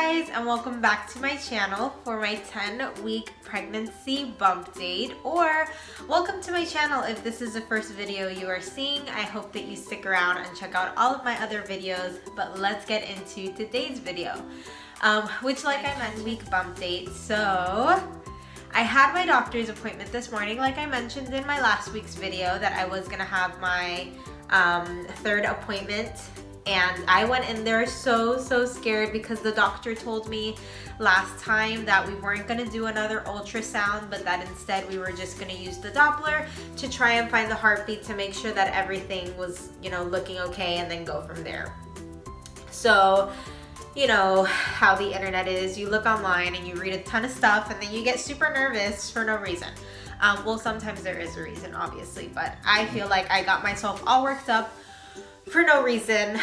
guys, and welcome back to my channel for my 10-week pregnancy bump date, or welcome to my channel if this is the first video you are seeing. I hope that you stick around and check out all of my other videos, but let's get into today's video, which, like I mentioned, week bump date. So I had my doctor's appointment this morning, like I mentioned in my last week's video, that I was gonna have my third appointment. And I went in there so scared because the doctor told me last time that we weren't going to do another ultrasound, but that instead we were just going to use the Doppler to try and find the heartbeat to make sure that everything was, looking okay, and then go from there. So, you know how the internet is. You look online and you read a ton of stuff and then you get super nervous for no reason. Well, sometimes there is a reason, obviously, but I feel like I got myself all worked up for no reason,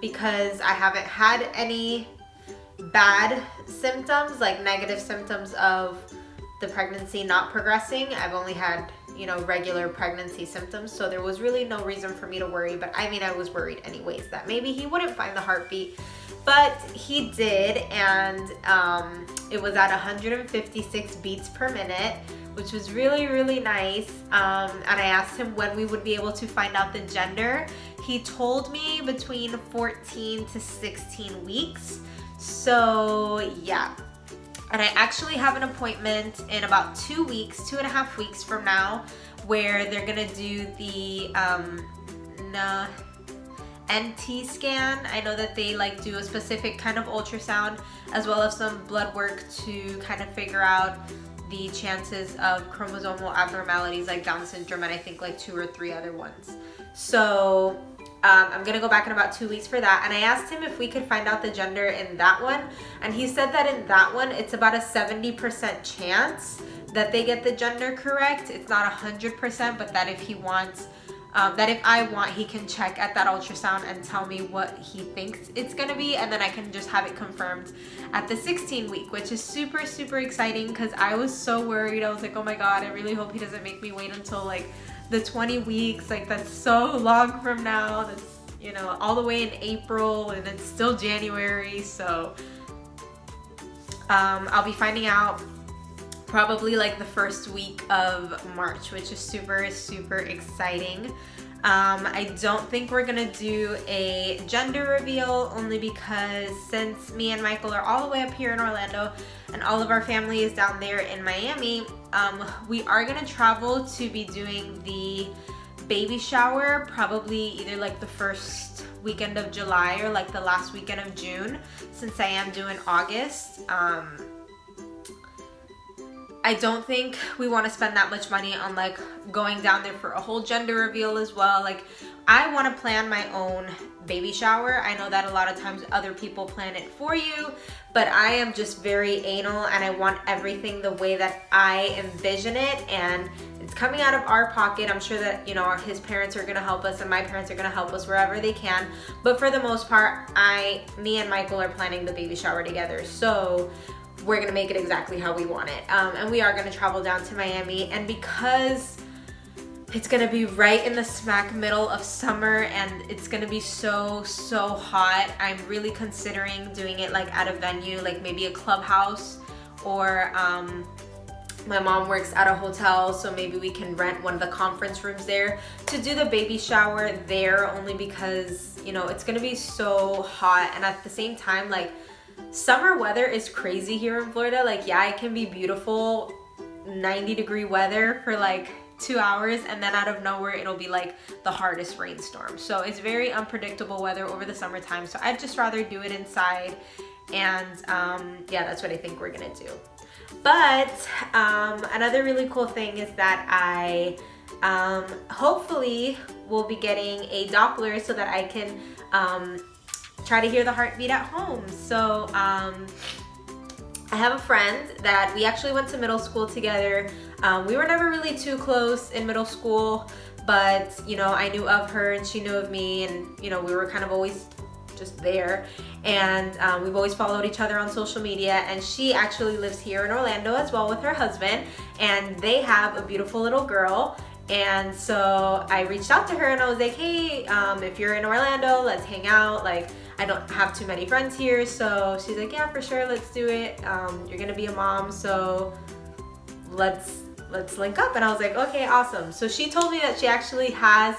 because I haven't had any bad symptoms, like negative symptoms of the pregnancy not progressing. I've only had, regular pregnancy symptoms, so there was really no reason for me to worry. But I mean, I was worried anyways that maybe he wouldn't find the heartbeat, but he did, and it was at 156 beats per minute, which was really nice. And I asked him when we would be able to find out the gender. He told me between 14 to 16 weeks. So yeah. And I actually have an appointment in about 2 weeks, 2.5 weeks from now, where they're gonna do the NT scan. I know that they do a specific kind of ultrasound, as well as some blood work to kind of figure out the chances of chromosomal abnormalities like Down syndrome, and I think 2 or 3 other ones. So I'm gonna go back in about 2 weeks for that. And I asked him if we could find out the gender in that one, and he said that in that one it's about a 70% chance that they get the gender correct. It's not 100%, but that if he wants, that if I want, he can check at that ultrasound and tell me what he thinks it's gonna be, and then I can just have it confirmed at the 16 week, which is super exciting, because I was so worried. I was like, oh my god, I really hope he doesn't make me wait until the 20 weeks. That's so long from now. That's, all the way in April, and it's still January. So I'll be finding out probably the first week of March, which is super exciting. I don't think we're gonna do a gender reveal, only because since me and Michael are all the way up here in Orlando and all of our family is down there in Miami, we are gonna travel to be doing the baby shower probably either the first weekend of July or the last weekend of June, since I am due in August. I don't think we want to spend that much money on going down there for a whole gender reveal as well. I want to plan my own baby shower. I know that a lot of times other people plan it for you, but I am just very anal, and I want everything the way that I envision it, and it's coming out of our pocket. I'm sure that his parents are going to help us, and my parents are going to help us wherever they can, but for the most part, me and Michael are planning the baby shower together. So we're gonna make it exactly how we want it, and we are gonna travel down to Miami. And because it's gonna be right in the smack middle of summer and it's gonna be so hot, I'm really considering doing it at a venue, maybe a clubhouse, or my mom works at a hotel, so maybe we can rent one of the conference rooms there to do the baby shower there, only because it's gonna be so hot. And at the same time, summer weather is crazy here in Florida. Yeah, it can be beautiful 90-degree weather for 2 hours, and then out of nowhere it'll be the hardest rainstorm. So it's very unpredictable weather over the summertime, so I'd just rather do it inside. And yeah, that's what I think we're gonna do. But another really cool thing is that I hopefully will be getting a Doppler so that I can try to hear the heartbeat at home. So I have a friend that we actually went to middle school together. We were never really too close in middle school, but I knew of her and she knew of me, and we were kind of always just there. And we've always followed each other on social media, and she actually lives here in Orlando as well with her husband, and they have a beautiful little girl. And so I reached out to her and I was like, hey, if you're in Orlando, let's hang out. Like, I don't have too many friends here. So she's like, yeah, for sure, let's do it. You're gonna be a mom, so let's link up. And I was like, okay, awesome. So she told me that she actually has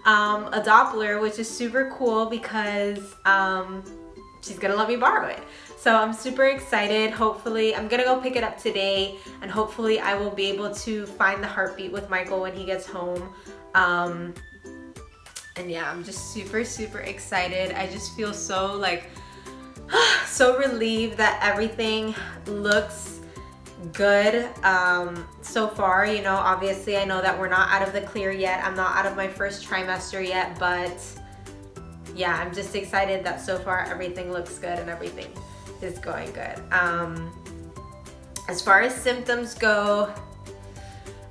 a Doppler, which is super cool because she's gonna let me borrow it. So I'm super excited. Hopefully, I'm gonna go pick it up today, and hopefully I will be able to find the heartbeat with Michael when he gets home. And yeah, I'm just super, super excited. I just feel so like, so relieved that everything looks good so far. You know, obviously I know that we're not out of the clear yet. I'm not out of my first trimester yet, but yeah, I'm just excited that so far everything looks good and everything is going good. As far as symptoms go,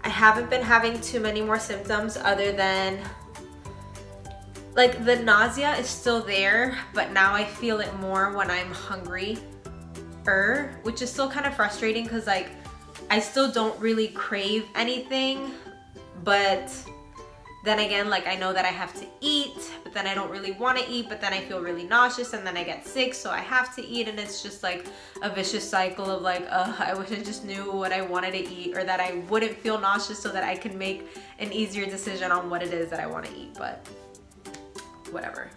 I haven't been having too many more symptoms other than like the nausea is still there, but now I feel it more when I'm hungry, which is still kind of frustrating because like I still don't really crave anything, but then again, like I know that I have to eat, but then I don't really want to eat, but then I feel really nauseous and then I get sick, so I have to eat, and it's just like a vicious cycle of like, I wish I just knew what I wanted to eat, or that I wouldn't feel nauseous so that I can make an easier decision on what it is that I want to eat, but whatever.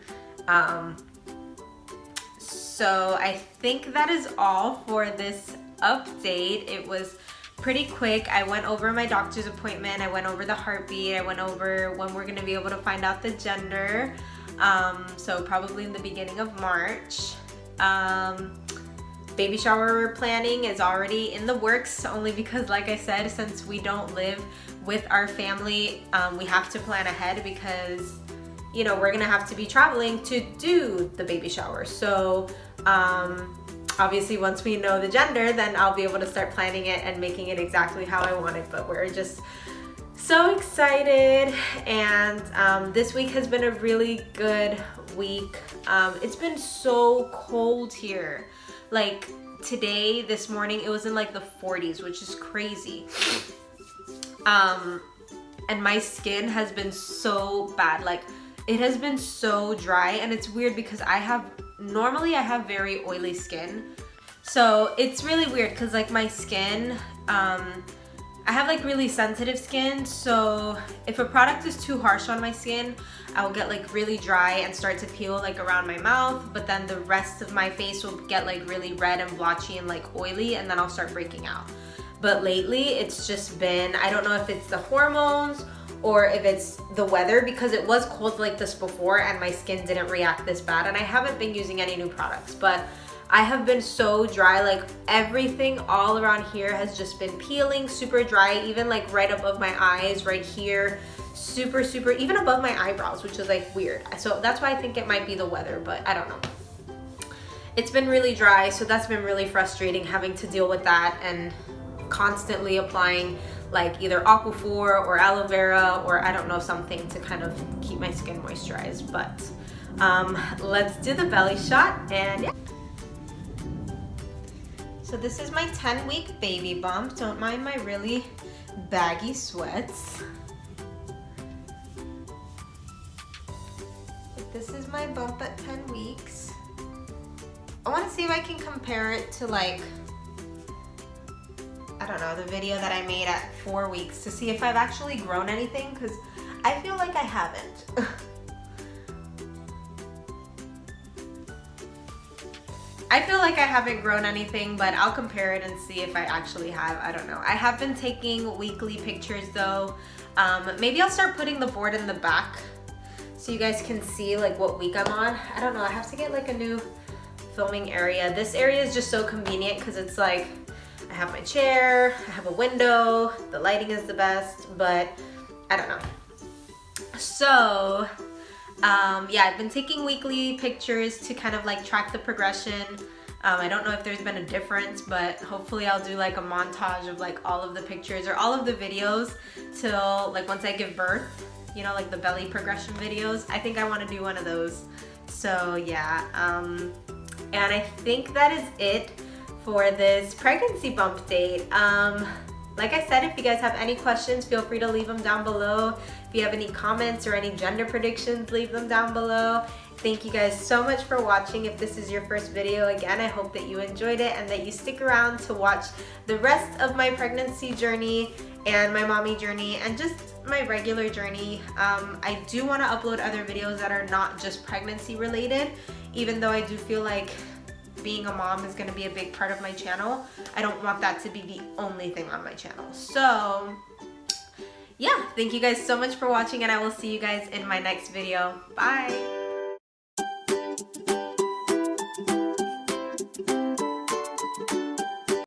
So I think that is all for this update. It was pretty quick. I went over my doctor's appointment, I went over the heartbeat, I went over when we're gonna be able to find out the gender, so probably in the beginning of March. Baby shower planning is already in the works, only because like I said, since we don't live with our family, we have to plan ahead because, you know, we're gonna have to be traveling to do the baby shower. So obviously once we know the gender, then I'll be able to start planning it and making it exactly how I want it. But we're just so excited, and this week has been a really good week. It's been so cold here. Like today, this morning, it was in like the 40s, which is crazy. And my skin has been so bad. Like it has been so dry, and it's weird because normally I have very oily skin. So it's really weird because like my skin, I have like really sensitive skin. So if a product is too harsh on my skin, I will get like really dry and start to peel like around my mouth. But then the rest of my face will get like really red and blotchy and like oily, and then I'll start breaking out. But lately it's just been, I don't know if it's the hormones or if it's the weather, because it was cold like this before and my skin didn't react this bad, and I haven't been using any new products, but I have been so dry. Like everything all around here has just been peeling, super dry, even like right above my eyes, right here, super, super, even above my eyebrows, which is like weird. So that's why I think it might be the weather, but I don't know. It's been really dry, so that's been really frustrating, having to deal with that and constantly applying like either Aquaphor or aloe vera or I don't know, something to kind of keep my skin moisturized. But let's do the belly shot, and yeah. So this is my 10-week baby bump. Don't mind my really baggy sweats. But this is my bump at 10 weeks. I want to see if I can compare it to like, I don't know, the video that I made at 4 weeks to see if I've actually grown anything, because I feel like I haven't. I feel like I haven't grown anything, but I'll compare it and see if I actually have. I don't know. I have been taking weekly pictures though. Maybe I'll start putting the board in the back so you guys can see like what week I'm on. I don't know. I have to get like a new filming area. This area is just so convenient because it's like I have my chair, I have a window, the lighting is the best, but I don't know. So yeah, I've been taking weekly pictures to kind of like track the progression. I don't know if there's been a difference, but hopefully I'll do like a montage of like all of the pictures or all of the videos till like once I give birth, you know, like the belly progression videos. I think I want to do one of those. So yeah, and I think that is it for this pregnancy bump date. like I said, if you guys have any questions, feel free to leave them down below. If you have any comments or any gender predictions, leave them down below. Thank you guys so much for watching. If this is your first video, again, I hope that you enjoyed it and that you stick around to watch the rest of my pregnancy journey and my mommy journey and just my regular journey. I do want to upload other videos that are not just pregnancy related, even though I do feel like being a mom is going to be a big part of my channel. I don't want that to be the only thing on my channel. So yeah, thank you guys so much for watching, and I will see you guys in my next video. Bye.